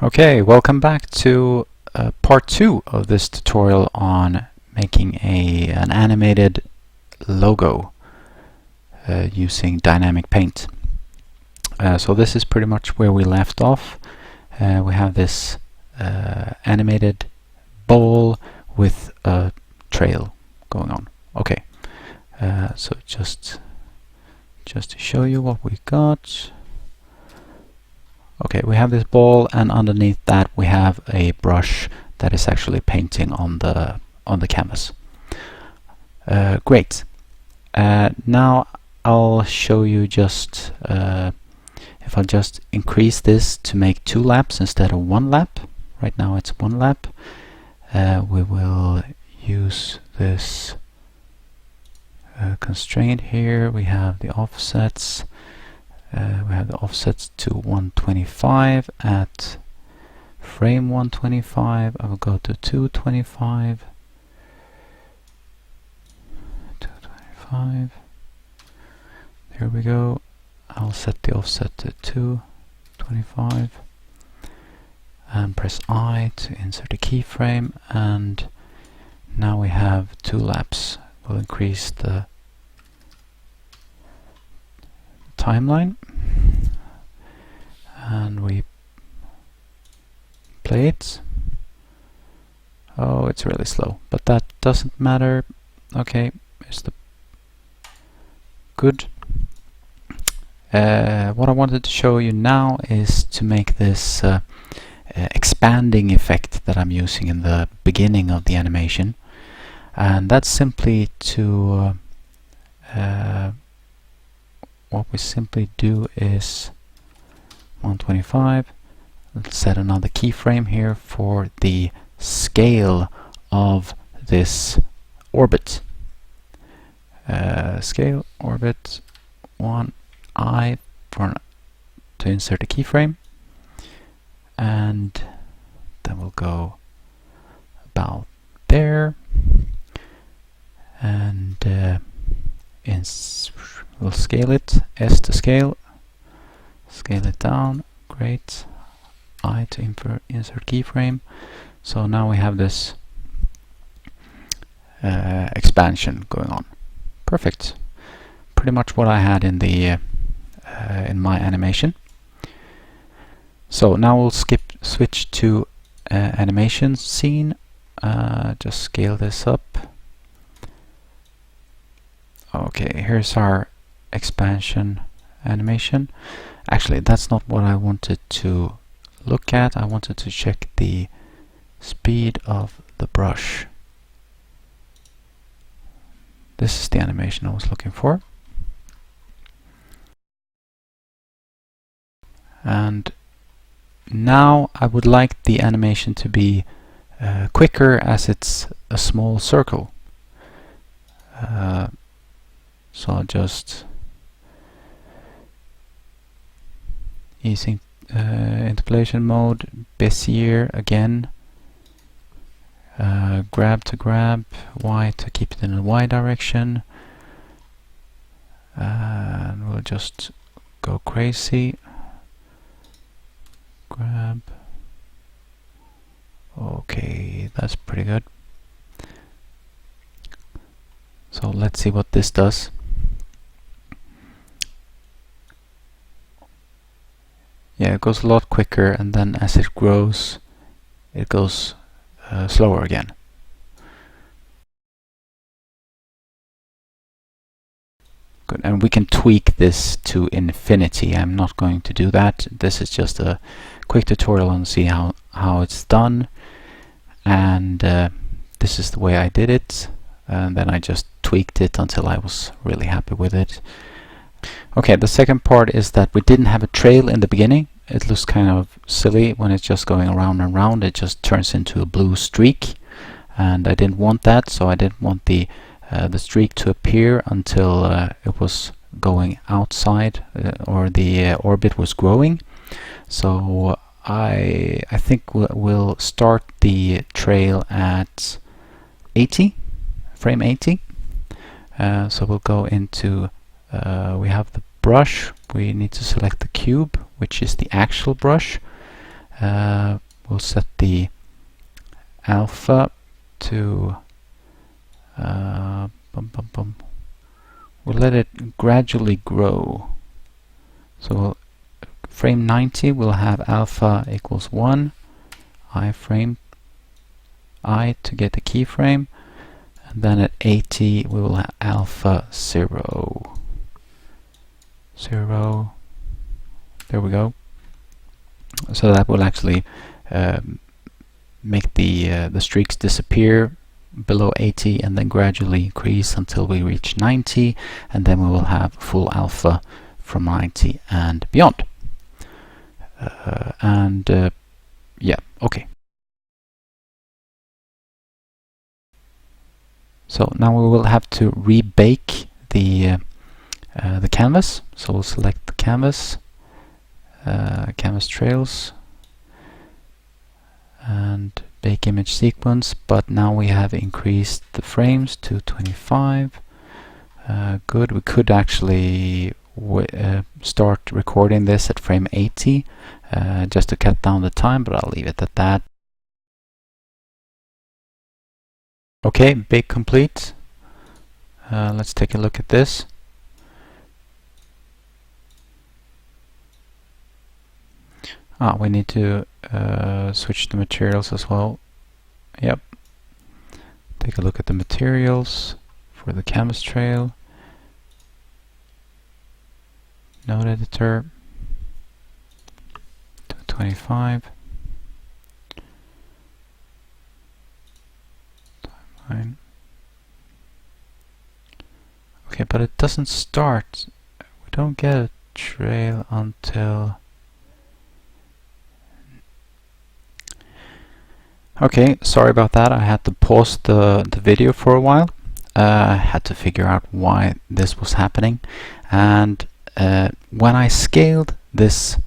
Okay, welcome back to part 2 of this tutorial on making an animated logo using dynamic paint. So this is pretty much where we left off. We have this animated ball with a trail going on. Okay, so just to show you what we got. Okay, we have this ball, and underneath that we have a brush that is actually painting on the canvas. Great. Now I'll show you just if I just increase this to make 2 laps instead of 1 lap. Right now it's 1 lap. We will use this constraint here. We have the offsets. We have the offsets to 125 at frame 125. I will go to 225. 225. There we go. I'll set the offset to 225 and press I to insert a keyframe, and now we have 2 laps. We'll increase the timeline and we play it. Oh, it's really slow, but that doesn't matter. Okay, it's the good. What I wanted to show you now is to make this expanding effect that I'm using in the beginning of the animation, and that's simply to what we simply do is 125. Let's set another keyframe here for the scale of this orbit. Scale orbit 1i to insert a keyframe, and then we'll go about there, and we'll scale it, S to scale it down, great, I to insert keyframe. So now we have this expansion going on. Perfect. Pretty much what I had in the in my animation. So now we'll switch to animation scene. Just scale this up. Okay, here's our expansion animation. Actually, that's not what I wanted to look at. I wanted to check the speed of the brush. This is the animation I was looking for. And now I would like the animation to be quicker, as it's a small circle. So I'll just using interpolation mode, Bezier again, grab to grab, Y to keep it in the Y direction, and we'll just go crazy. Grab. Okay, that's pretty good. So let's see what this does. Yeah, it goes a lot quicker, and then as it grows, it goes slower again. Good, and we can tweak this to infinity. I'm not going to do that. This is just a quick tutorial on see how it's done, and this is the way I did it, and then I just tweaked it until I was really happy with it. Okay, the second part is that we didn't have a trail in the beginning. It looks kind of silly when it's just going around and around. It just turns into a blue streak, and I didn't want that, so I didn't want the streak to appear until it was going outside, or the orbit was growing. So I think we'll start the trail at 80, frame 80. So we'll go into we have the brush. We need to select the cube, which is the actual brush. we'll set the alpha to we'll let it gradually grow. So frame 90 will have alpha equals 1, iframe I to get the keyframe, and then at 80 we will have alpha 0. There we go. So that will actually make the streaks disappear below 80 and then gradually increase until we reach 90, and then we will have full alpha from 90 and beyond. Yeah, okay. So now we will have to rebake the canvas. So we'll select the canvas, canvas trails, and bake image sequence, but now we have increased the frames to 25. Good. We could actually start recording this at frame 80 just to cut down the time, but I'll leave it at that. Okay, bake complete. Let's take a look at this. We need to switch the materials as well. Yep. Take a look at the materials for the canvas trail. Node editor. 225. Timeline. Okay, but it doesn't start. We don't get a trail until... Okay, sorry about that. I had to pause the video for a while. I had to figure out why this was happening. And when I scaled this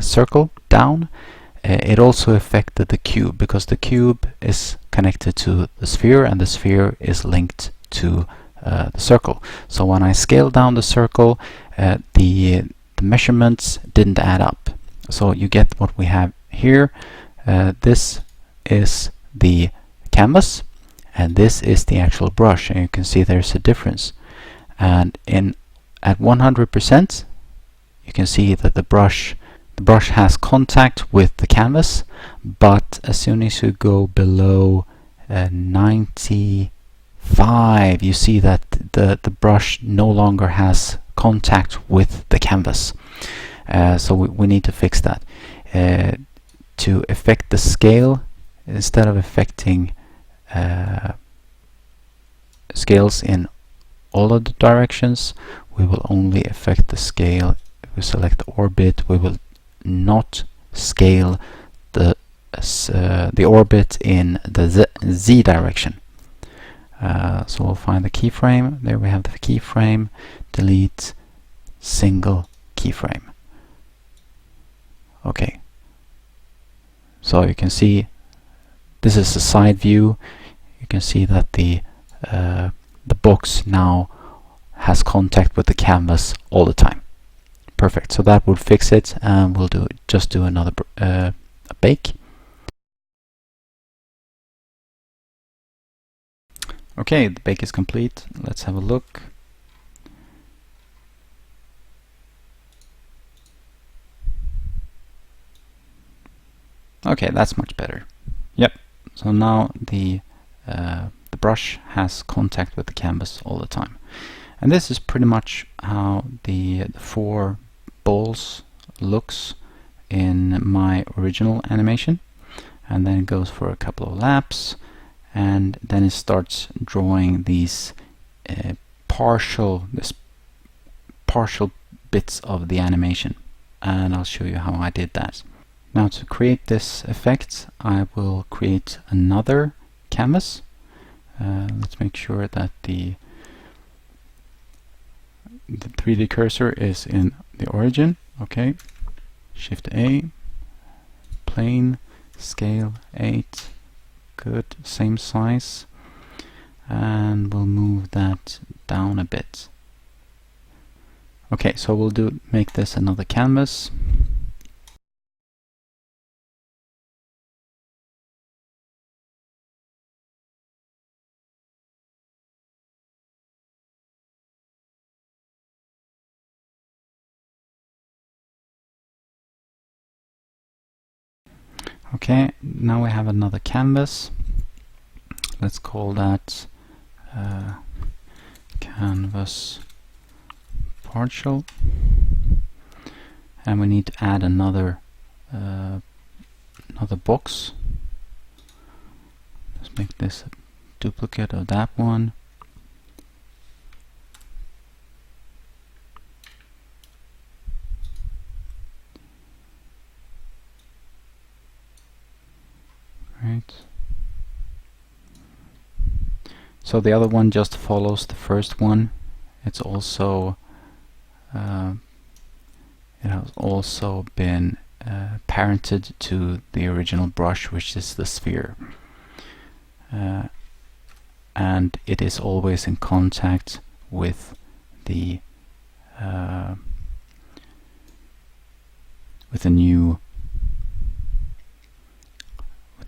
circle down, it also affected the cube, because the cube is connected to the sphere and the sphere is linked to the circle. So when I scaled down the circle, the measurements didn't add up. So you get what we have here. This is the canvas and this is the actual brush, and you can see there's a difference. And at 100% you can see that the brush has contact with the canvas, but as soon as you go below 95 you see that the brush no longer has contact with the canvas. So we need to fix that. To affect the scale, instead of affecting scales in all of the directions, we will only affect the scale. If we select the orbit, we will not scale the orbit in the Z direction. So we'll find the keyframe. There we have the keyframe. Delete single keyframe. Okay. So you can see this is a side view. You can see that the box now has contact with the canvas all the time. Perfect. So that would fix it, and we'll just do another bake. Okay, the bake is complete. Let's have a look. Okay, that's much better. Yep. So now the brush has contact with the canvas all the time. And this is pretty much how the 4 balls looks in my original animation. And then it goes for a couple of laps, and then it starts drawing these partial bits of the animation. And I'll show you how I did that. Now, to create this effect, I will create another canvas. Let's make sure that the 3D cursor is in the origin. Okay, Shift A, plane, scale 8, good, same size, and we'll move that down a bit. Okay, so we'll make this another canvas. Okay, now we have another canvas. Let's call that canvas partial, and we need to add another box. Let's make this a duplicate of that one. Right. So the other one just follows the first one. It's also it has also been parented to the original brush, which is the sphere, and it is always in contact with the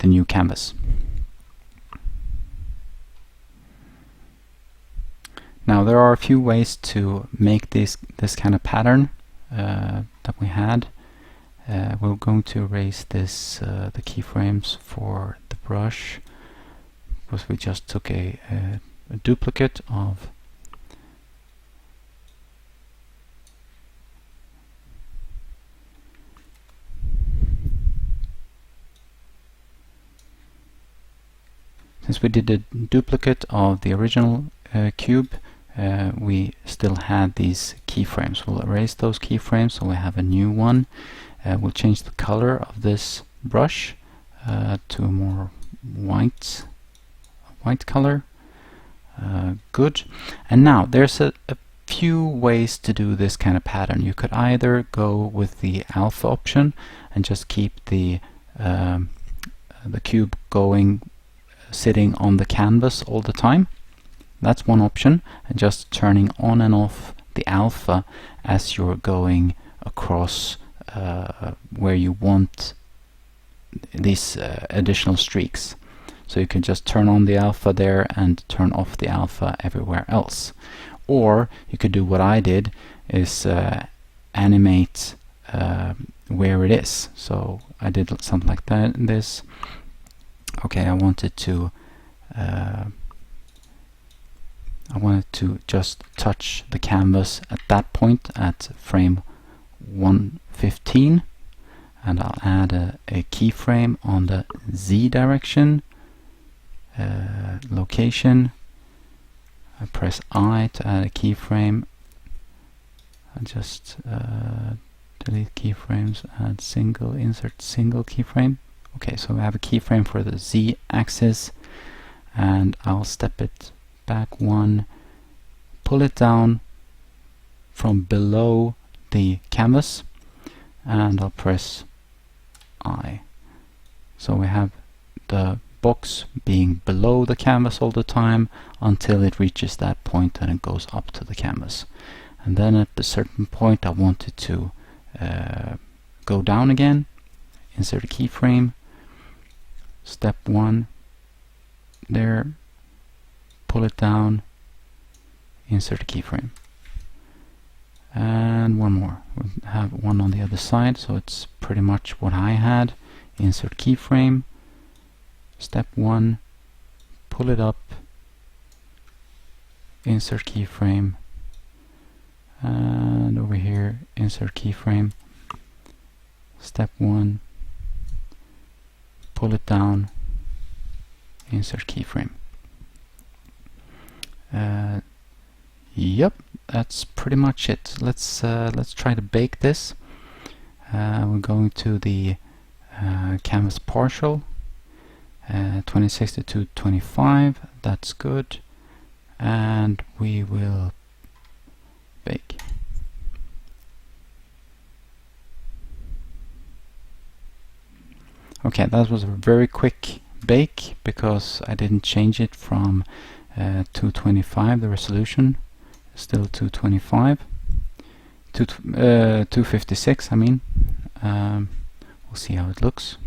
new canvas. Now there are a few ways to make this kind of pattern that we had. We're going to erase this the keyframes for the brush, because we just took a duplicate of since we did a duplicate of the original cube, we still had these keyframes. We'll erase those keyframes so we have a new one. We'll change the color of this brush to a more white color. Good. And now there's a few ways to do this kind of pattern. You could either go with the alpha option and just keep the cube going, sitting on the canvas all the time. That's one option, and just turning on and off the alpha as you're going across where you want these additional streaks. So you can just turn on the alpha there and turn off the alpha everywhere else. Or you could do what I did, is animate where it is. So I did something like that. This. Okay, I wanted to just touch the canvas at that point at frame 115, and I'll add a keyframe on the Z direction location. I press I to add a keyframe. I just delete keyframes, add single, insert single keyframe. Okay, so we have a keyframe for the Z axis, and I'll step it back one, pull it down from below the canvas, and I'll press I. So we have the box being below the canvas all the time until it reaches that point and it goes up to the canvas. And then at a certain point I want it to go down again, insert a keyframe, step one there, pull it down, insert a keyframe, and one more. We'll have one on the other side, so it's pretty much what I had. Insert keyframe, step one, pull it up, insert keyframe, and over here insert keyframe, step one, pull it down, insert keyframe. Yep, that's pretty much it. Let's try to bake this. We're going to the canvas partial, 2060 to 225. That's good, and we will bake. Okay, that was a very quick bake because I didn't change it from 225, the resolution, still 225, 256 I mean. We'll see how it looks.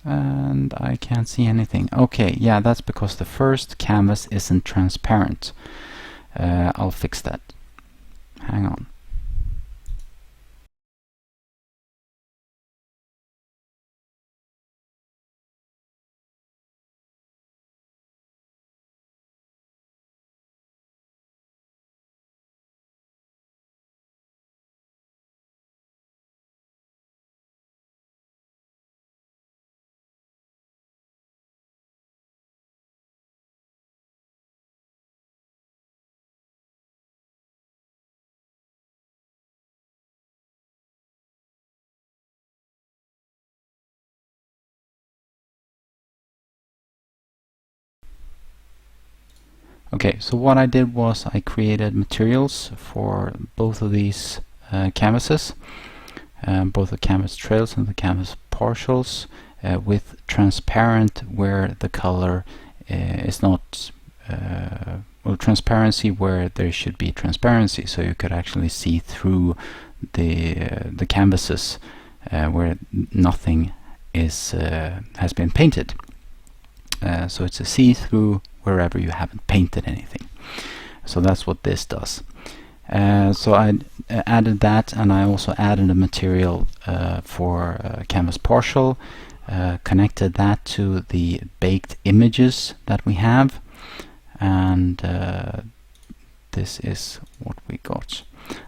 And I can't see anything. Okay, yeah, that's because the first canvas isn't transparent. I'll fix that. Hang on. Okay, so what I did was I created materials for both of these canvases, both the canvas trails and the canvas partials, with transparent where the color is not, well, transparency where there should be transparency, so you could actually see through the canvases where nothing is has been painted. So it's a see-through wherever you haven't painted anything. So that's what this does. So I added that, and I also added a material for canvas partial, connected that to the baked images that we have, and this is what we got.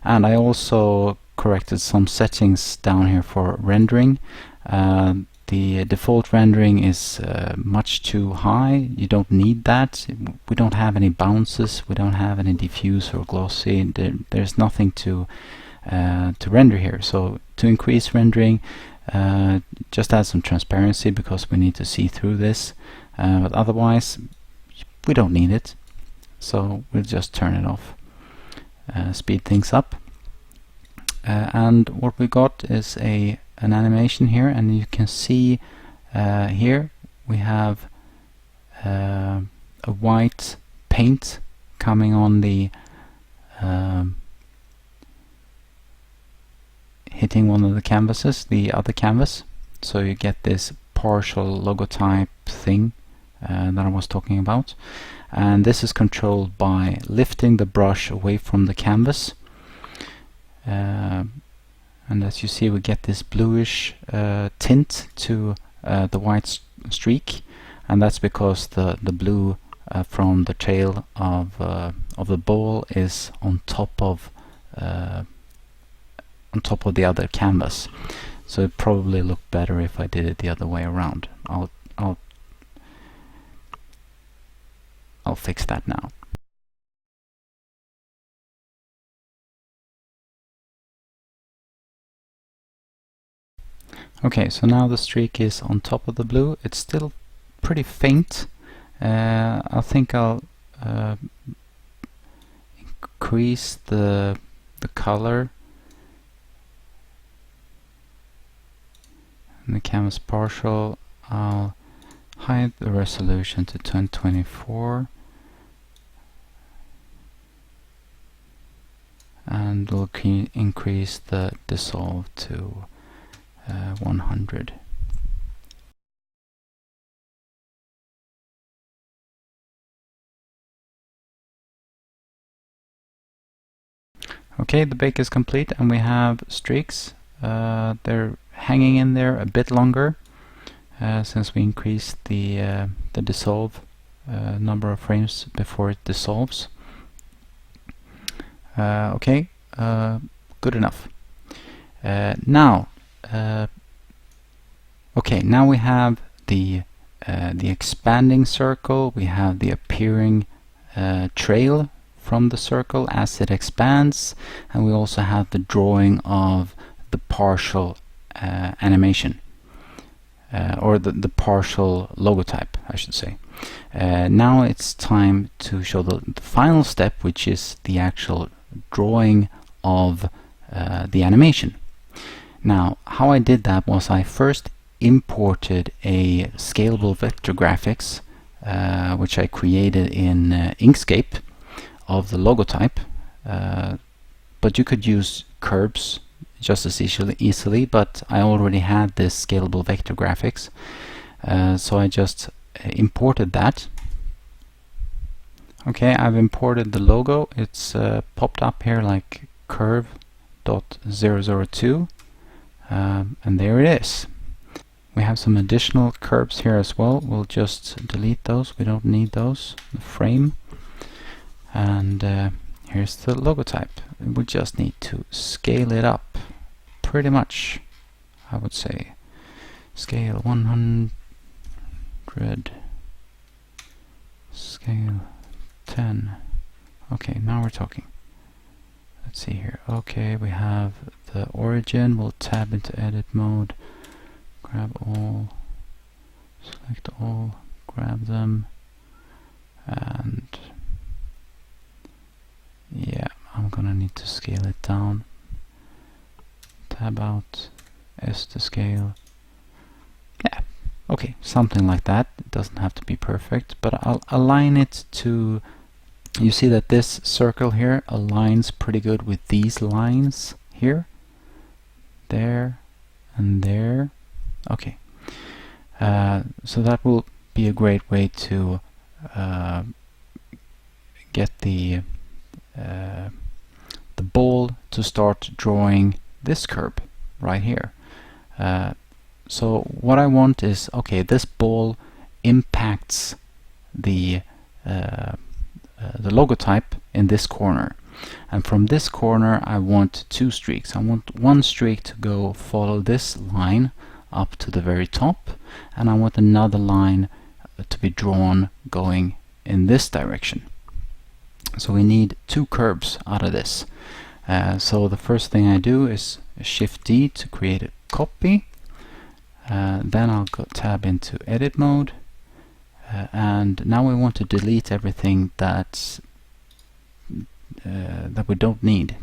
And I also corrected some settings down here for rendering. The default rendering is much too high. You don't need that. We don't have any bounces. We don't have any diffuse or glossy. There's nothing to render here. So to increase rendering, just add some transparency because we need to see through this. But otherwise, we don't need it. So we'll just turn it off. Speed things up. And what we got is an animation here, and you can see here we have a white paint coming on the hitting one of the canvases, the other canvas, so you get this partial logotype thing that I was talking about. And this is controlled by lifting the brush away from the canvas, and as you see, we get this bluish tint to the white streak, and that's because the blue from the tail of the ball is on top of the other canvas. So it probably looked better if I did it the other way around. I'll fix that now. Okay, so now the streak is on top of the blue. It's still pretty faint. I think I'll increase the color in the canvas partial. I'll hide the resolution to 1024, and we'll increase the dissolve to 100. Okay, the bake is complete, and we have streaks. They're hanging in there a bit longer since we increased the dissolve number of frames before it dissolves. Okay, good enough. Now we have the expanding circle, we have the appearing trail from the circle as it expands, and we also have the drawing of the partial animation, or the partial logotype, I should say. Now it's time to show the final step, which is the actual drawing of the animation. Now, how I did that was I first imported a scalable vector graphics, which I created in Inkscape, of the logotype, but you could use curves just as easily, but I already had this scalable vector graphics, so I just imported that. Okay, I've imported the logo. It's popped up here like curve.002, and there it is. We have some additional curves here as well. We'll just delete those. We don't need those. The frame. And here's the logotype. We just need to scale it up pretty much, I would say. Scale 100, scale 10. Okay, now we're talking. Let's see here. Okay, we have the origin. We'll tab into edit mode, grab all, select all, grab them, and gonna need to scale it down. Tab out, S to scale. Yeah, okay, something like that. It doesn't have to be perfect, but I'll align it to, you see that this circle here aligns pretty good with these lines here, there, and there. Okay, so that will be a great way to get the ball to start drawing this curve right here. So what I want is, okay, this ball impacts the logotype in this corner, and from this corner I want two streaks. I want one streak to go follow this line up to the very top, and I want another line to be drawn going in this direction. So we need two curves out of this. So the first thing I do is Shift D to create a copy. Then I'll go tab into edit mode, and now we want to delete everything that we don't need.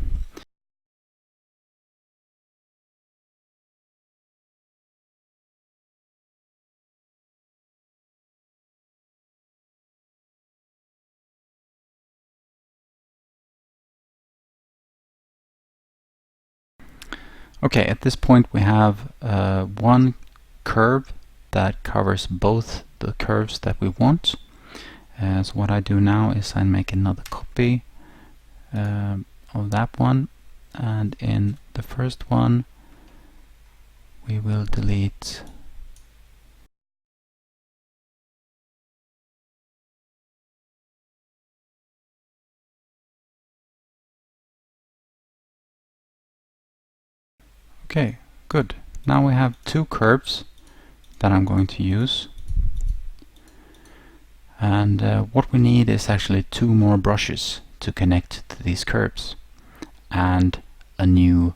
Okay, at this point we have one curve that covers both the curves that we want. So what I do now is I make another copy of that one, and in the first one we will delete okay, good. Now we have two curves that I'm going to use, and what we need is actually two more brushes to connect to these curves, and a new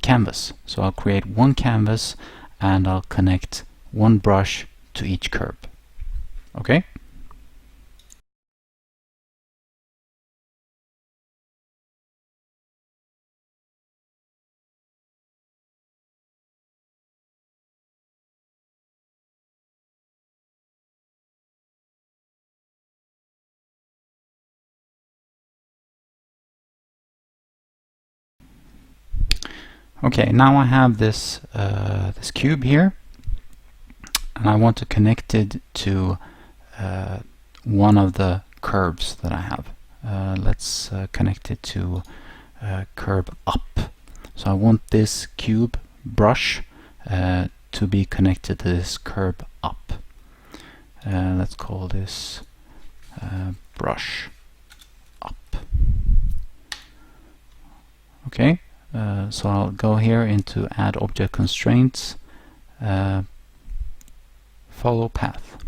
canvas. So I'll create one canvas and I'll connect one brush to each curve. Okay? Okay, now I have this this cube here, and I want to connect it to one of the curves that I have. Let's connect it to curve up. So I want this cube brush to be connected to this curve up. Let's call this brush up. Okay. So I'll go here into add object constraints, follow path,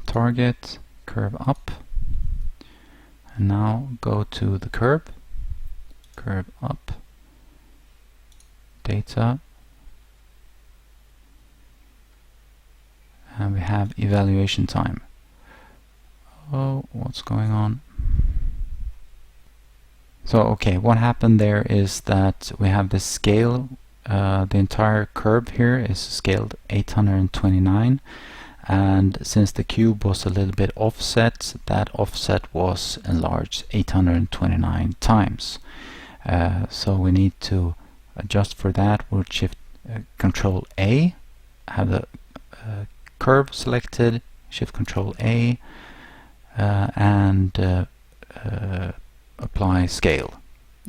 target, curve up, and now go to the curve up, data, and we have evaluation time. Oh, what's going on? So okay, what happened there is that we have this scale, the entire curve here is scaled 829, and since the cube was a little bit offset, that offset was enlarged 829 times. So we need to adjust for that. We'll shift Control A, have the curve selected, shift Control A, and apply scale.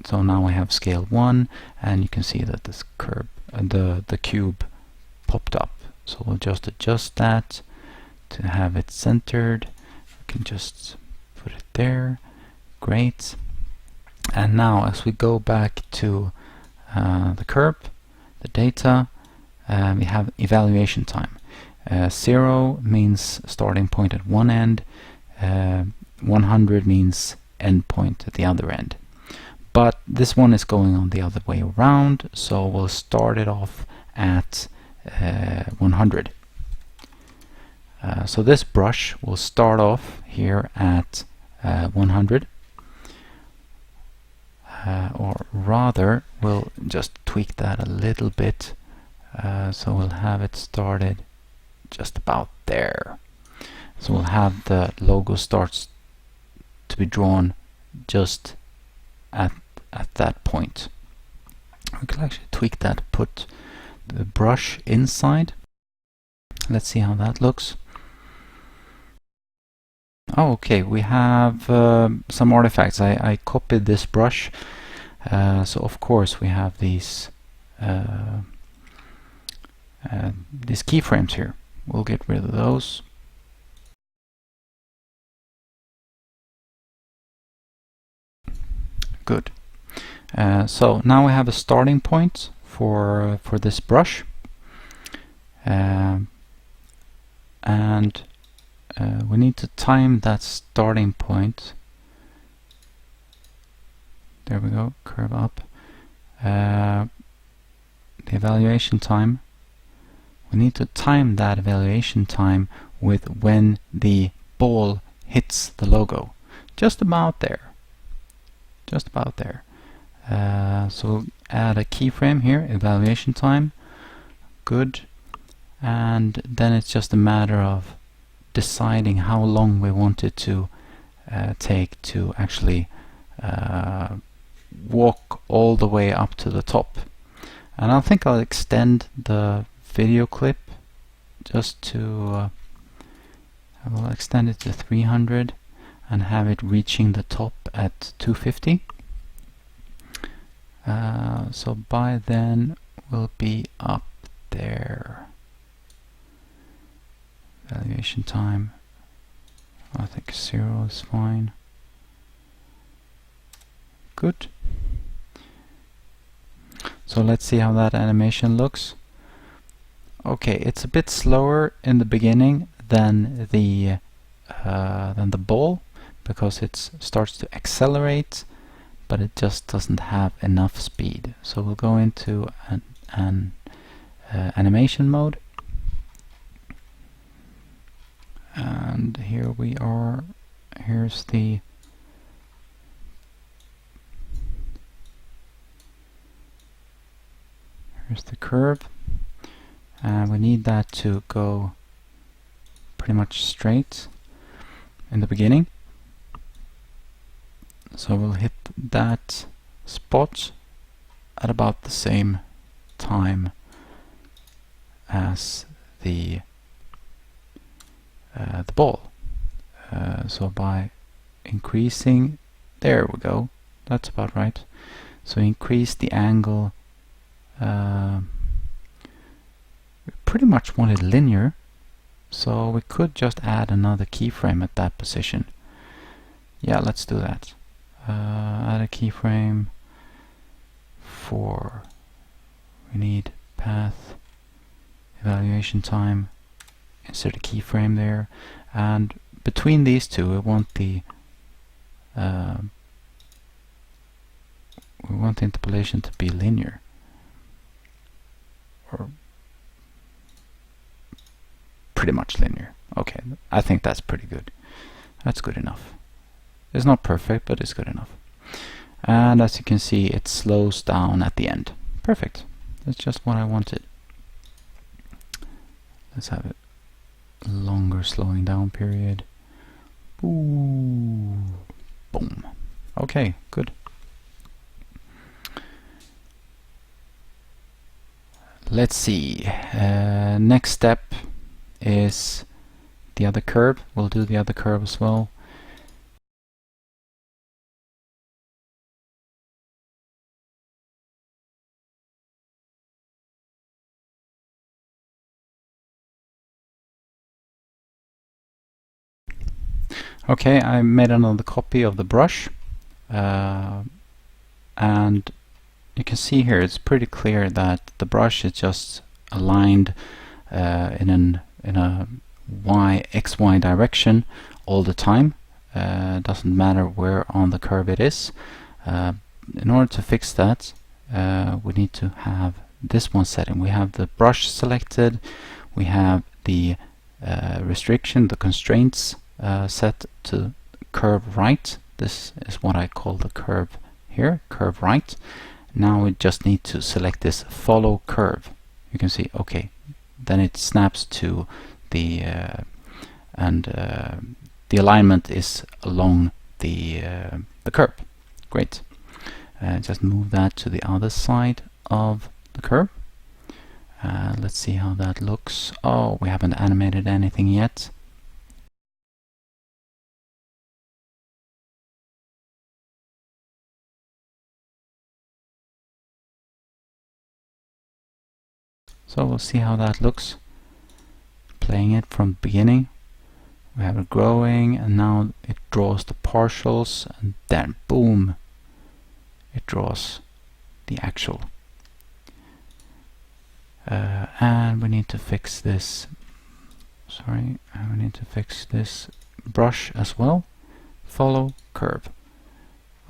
So now I have scale 1, and you can see that this curve, the cube popped up. So we'll just adjust that to have it centered. We can just put it there. Great. And now as we go back to the curve, the data, we have evaluation time. 0 means starting point at one end, 100 means end point at the other end. But this one is going on the other way around, so we'll start it off at 100. So this brush will start off here at 100. or rather we'll just tweak that a little bit, so we'll have it started just about there. So we'll have the logo starts to be drawn just at that point. We can actually tweak that, put the brush inside. Let's see how that looks. Oh, okay, we have some artifacts. I copied this brush, so of course we have these keyframes here. We'll get rid of those. Good. So now we have a starting point for this brush, and we need to time that starting point. There we go, curve up. The evaluation time, we need to time that evaluation time with when the ball hits the logo. Just about there. Just about there. So we'll add a keyframe here, evaluation time. Good. And then it's just a matter of deciding how long we want it to take to actually walk all the way up to the top. And I think I'll extend the video clip just to I will extend it to 300 and have it reaching the top at 250. So by then we'll be up there. Evaluation time, I think 0 is fine. Good. So let's see how that animation looks. Okay, it's a bit slower in the beginning than the ball, because it starts to accelerate, but it just doesn't have enough speed. So we'll go into an animation mode, and here we are. Here's the curve, and we need that to go pretty much straight in the beginning. So we'll hit that spot at about the same time as the ball. So by increasing, there we go, that's about right. So increase the angle. We pretty much want it linear, so we could just add another keyframe at that position. Yeah, let's do that. Add a keyframe for, we need path, evaluation time, insert a keyframe there, and between these two we want the interpolation to be linear, or pretty much linear. Okay, I think that's pretty good. That's good enough. It's not perfect, but it's good enough. And as you can see, it slows down at the end. Perfect. That's just what I wanted. Let's have it longer slowing down period. Ooh. Boom. Okay, good. Let's see. Next step is the other curve. We'll do the other curve as well. Okay, I made another copy of the brush, and you can see here it's pretty clear that the brush is just aligned in a XY direction all the time. Doesn't matter where on the curve it is. In order to fix that, we need to have this one setting. We have the brush selected, we have the restriction, the constraints set to curve right. This is what I call the curve here, curve right. Now we just need to select this follow curve. You can see, okay, then it snaps to the the alignment is along the curve. Great. Just move that to the other side of the curve. Let's see how that looks. Oh, we haven't animated anything yet. So we'll see how that looks. Playing it from the beginning. We have it growing, and now it draws the partials, and then boom, it draws the actual. And we need to fix this. Sorry, we need to fix this brush as well. Follow curve.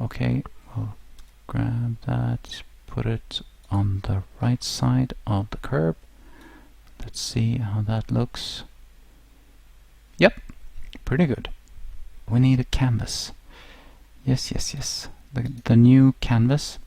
Okay, we'll grab that, put it on the right side of the curve. Let's see how that looks. Yep, pretty good. We need a canvas. Yes, yes, yes. The new canvas.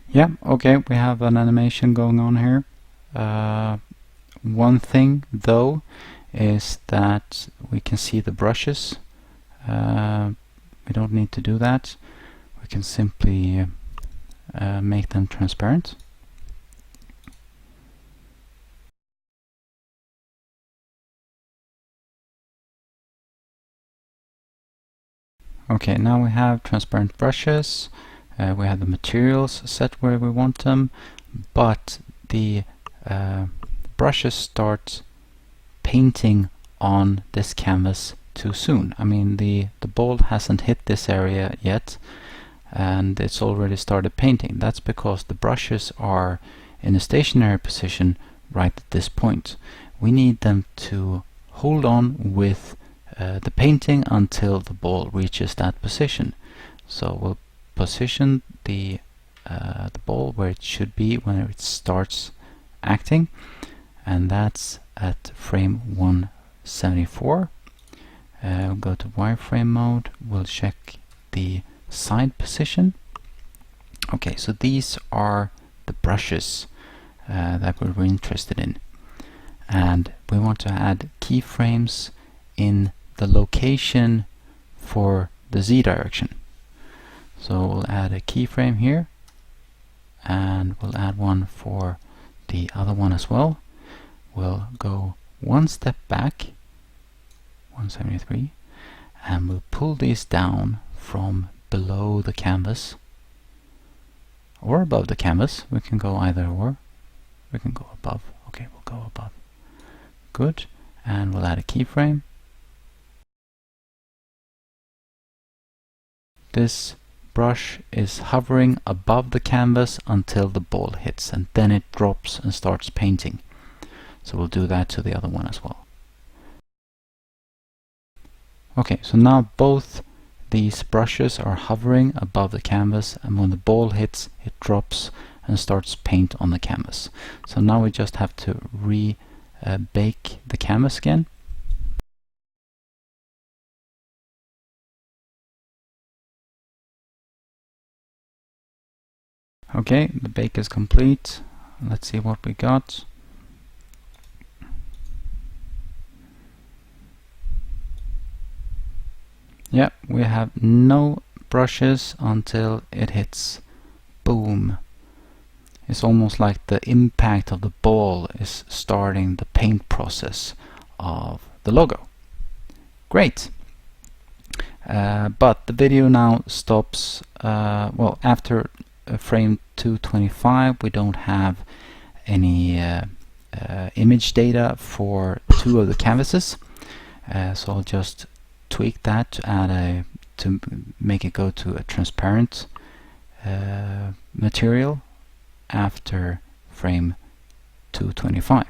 Yeah, okay, we have an animation going on here. One thing though is that we can see the brushes. We don't need to do that. We can simply make them transparent. Okay, now we have transparent brushes. We have the materials set where we want them, but the brushes start painting on this canvas too soon. I mean, the ball hasn't hit this area yet, and it's already started painting. That's because the brushes are in a stationary position right at this point. We need them to hold on with the painting until the ball reaches that position. So we'll position the ball where it should be when it starts acting, and that's at frame 174. We'll go to wireframe mode. We'll check the side position. Okay, so these are the brushes that we're interested in, and we want to add keyframes in the location for the Z direction. So we'll add a keyframe here, and we'll add one for the other one as well. We'll go one step back, 173, and we'll pull these down from below the canvas or above the canvas. We can go either or. We can go above. Okay, we'll go above. Good. And we'll add a keyframe. This brush is hovering above the canvas until the ball hits, and then it drops and starts painting. So we'll do that to the other one as well. Okay, so now both these brushes are hovering above the canvas, and when the ball hits, it drops and starts paint on the canvas. So now we just have to bake the canvas again. Okay, the bake is complete. Let's see what we got. Yeah, we have no brushes until it hits. Boom. It's almost like the impact of the ball is starting the paint process of the logo. Great. But the video now stops, well, after frame 225 we don't have any image data for two of the canvases, so I'll just tweak that to add to make it go to a transparent material after frame 225.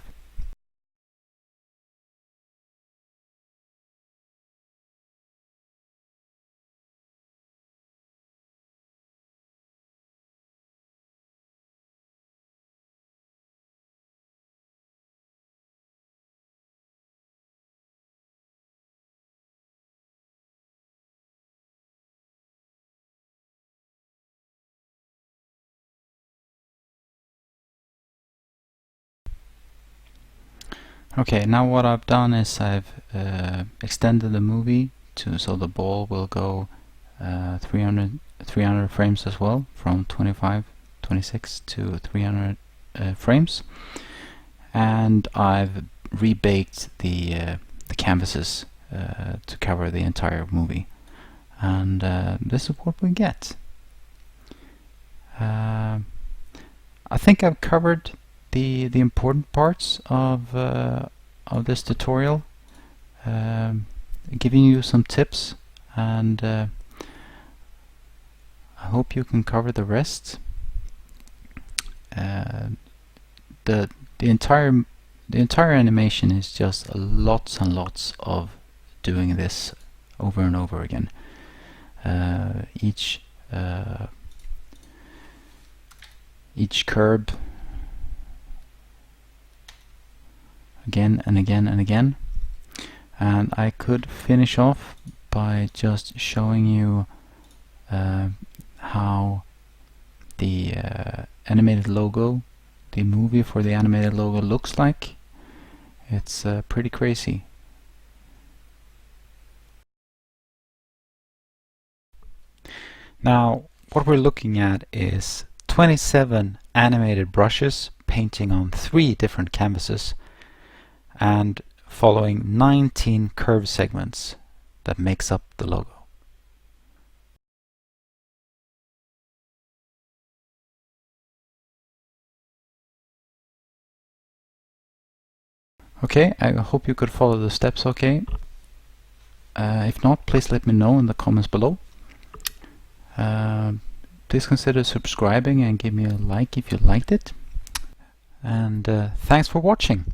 Okay, now what I've done is I've extended the movie to so the ball will go 300 frames as well, from 26 to 300 frames, and I've rebaked the canvases to cover the entire movie, and this is what we get. I think I've covered the important parts of this tutorial, giving you some tips, and I hope you can cover the rest. The entire animation is just lots and lots of doing this over and over again. Each curve again and again and again. And I could finish off by just showing you how the animated logo, the movie for the animated logo, looks like. It's pretty crazy. Now, what we're looking at is 27 animated brushes painting on 3 different canvases and following 19 curve segments that makes up the logo. Okay, I hope you could follow the steps okay. If not, please let me know in the comments below. Please consider subscribing and give me a like if you liked it. And thanks for watching.